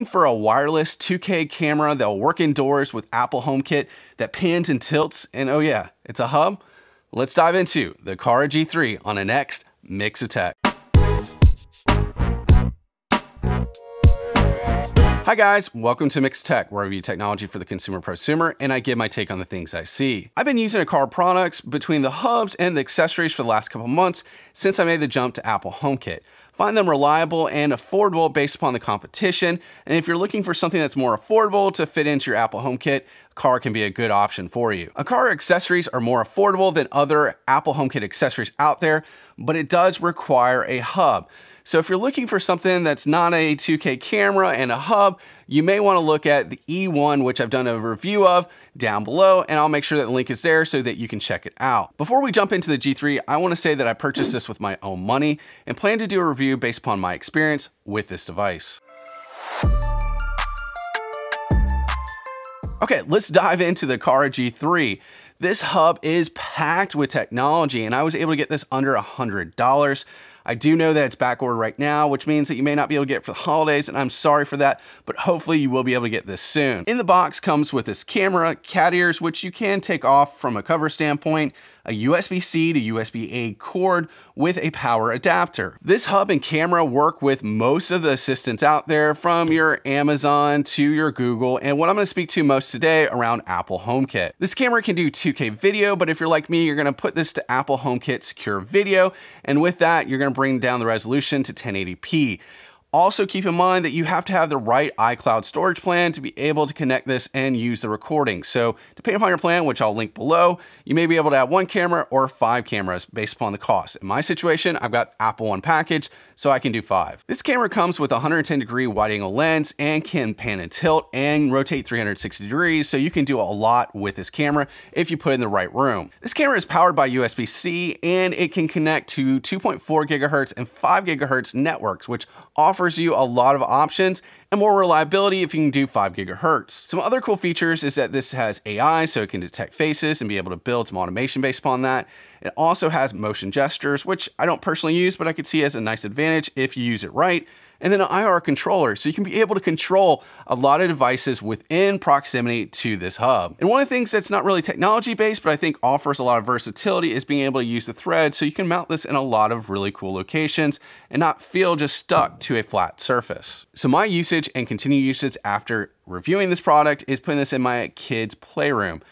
For a wireless 2K camera that'll work indoors with Apple HomeKit that pans and tilts, and oh yeah, it's a hub? Let's dive into the Aqara G3 on the next Mix of Tech. Hi guys, welcome to Mix of Tech, where I review technology for the consumer prosumer and I give my take on the things I see. I've been using Aqara products between the hubs and the accessories for the last couple months since I made the jump to Apple HomeKit. Find them reliable and affordable based upon the competition, and if you're looking for something that's more affordable to fit into your Apple HomeKit, Aqara can be a good option for you. Aqara accessories are more affordable than other Apple HomeKit accessories out there, but it does require a hub. So if you're looking for something that's not a 2K camera and a hub, you may want to look at the E1, which I've done a review of down below, and I'll make sure that the link is there so that you can check it out. Before we jump into the G3, I want to say that I purchased this with my own money and plan to do a review based upon my experience with this device. Okay, let's dive into the Aqara G3. This hub is packed with technology, and I was able to get this under $100. I do know that it's backordered right now, which means that you may not be able to get it for the holidays, and I'm sorry for that, but hopefully you will be able to get this soon. In the box comes with this camera, cat ears, which you can take off from a cover standpoint, a USB-C to USB-A cord with a power adapter. This hub and camera work with most of the assistants out there, from your Amazon to your Google, and what I'm going to speak to most today around Apple HomeKit. This camera can do 2K video, but if you're like me, you're going to put this to Apple HomeKit Secure video, and with that, you're going to bring down the resolution to 1080p. Also keep in mind that you have to have the right iCloud storage plan to be able to connect this and use the recording. So depending upon your plan, which I'll link below, you may be able to have 1 camera or 5 cameras based upon the cost. In my situation, I've got Apple One package, so I can do 5. This camera comes with a 110-degree wide-angle lens and can pan and tilt and rotate 360 degrees, so you can do a lot with this camera if you put it in the right room. This camera is powered by USB-C and it can connect to 2.4 gigahertz and 5 gigahertz networks, which offers you a lot of options and more reliability if you can do 5 gigahertz. Some other cool features is that this has AI, so it can detect faces and be able to build some automation based upon that. It also has motion gestures, which I don't personally use, but I could see as a nice advantage if you use it right. And then an IR controller, so you can be able to control a lot of devices within proximity to this hub. And one of the things that's not really technology based, but I think offers a lot of versatility, is being able to use the thread, so you can mount this in a lot of really cool locations and not feel just stuck to a flat surface. So my usage and continued usage after reviewing this product is putting this in my kids' playroom.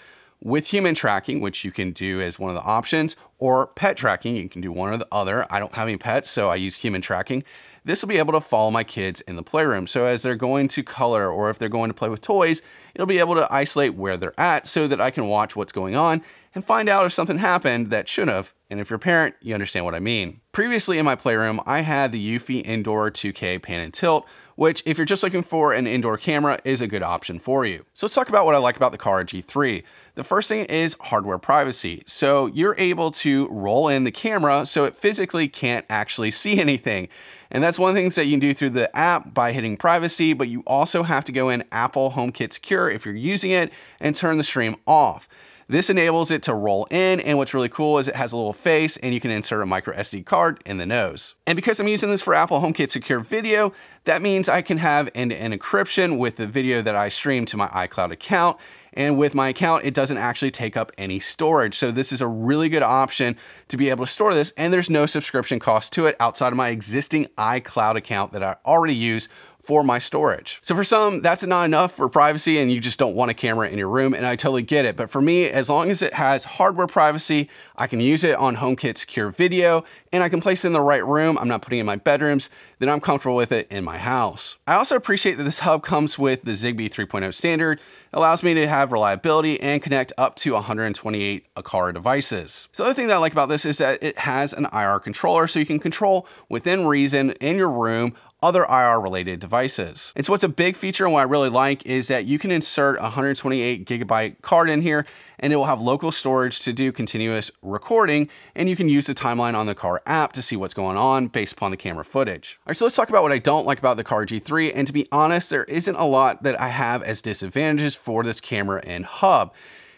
With human tracking, which you can do as one of the options, or pet tracking, you can do one or the other. I don't have any pets, so I use human tracking. This will be able to follow my kids in the playroom. So as they're going to color or if they're going to play with toys, it'll be able to isolate where they're at so that I can watch what's going on and find out if something happened that should have. And if you're a parent, you understand what I mean. Previously in my playroom, I had the Eufy Indoor 2K Pan and Tilt, which if you're just looking for an indoor camera is a good option for you. So let's talk about what I like about the Aqara G3. The first thing is hardware privacy. So you're able to roll in the camera so it physically can't actually see anything. And that's one of the things that you can do through the app by hitting privacy, but you also have to go in Apple HomeKit Secure if you're using it and turn the stream off. This enables it to roll in, and what's really cool is it has a little face and you can insert a micro SD card in the nose. And because I'm using this for Apple HomeKit Secure video, that means I can have end-to-end encryption with the video that I stream to my iCloud account. And with my account, it doesn't actually take up any storage. So this is a really good option to be able to store this, and there's no subscription cost to it outside of my existing iCloud account that I already use for my storage. So for some, that's not enough for privacy and you just don't want a camera in your room, and I totally get it. But for me, as long as it has hardware privacy, I can use it on HomeKit Secure video and I can place it in the right room, I'm not putting it in my bedrooms, then I'm comfortable with it in my house. I also appreciate that this hub comes with the Zigbee 3.0 standard. It allows me to have reliability and connect up to 128 Aqara devices. So the other thing that I like about this is that it has an IR controller, so you can control within reason in your room other IR related devices. And so what's a big feature and what I really like is that you can insert a 128 gigabyte card in here and it will have local storage to do continuous recording, and you can use the timeline on the Aqara app to see what's going on based upon the camera footage. All right, so let's talk about what I don't like about the Aqara G3, and to be honest, there isn't a lot that I have as disadvantages for this camera and hub.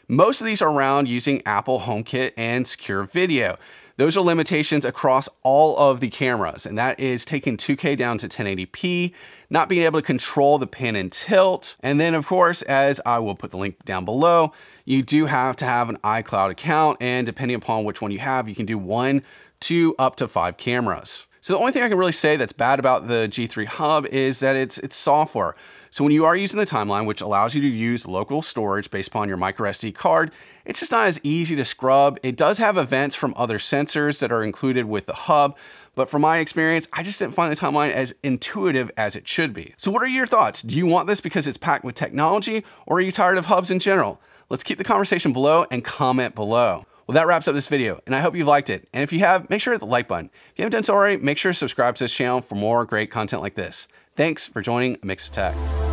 Most of these are around using Apple HomeKit and Secure Video. Those are limitations across all of the cameras, and that is taking 2K down to 1080p, not being able to control the pan and tilt. And then of course, as I will put the link down below, you do have to have an iCloud account, and depending upon which one you have, you can do 1 to up to 5 cameras. So the only thing I can really say that's bad about the G3 Hub is that it's software. So when you are using the timeline, which allows you to use local storage based upon your micro SD card, it's just not as easy to scrub. It does have events from other sensors that are included with the hub, but from my experience, I just didn't find the timeline as intuitive as it should be. So what are your thoughts? Do you want this because it's packed with technology, or are you tired of hubs in general? Let's keep the conversation below and comment below. Well, that wraps up this video, and I hope you've liked it. And if you have, make sure to hit the like button. If you haven't done so already, make sure to subscribe to this channel for more great content like this. Thanks for joining A Mix of Tech.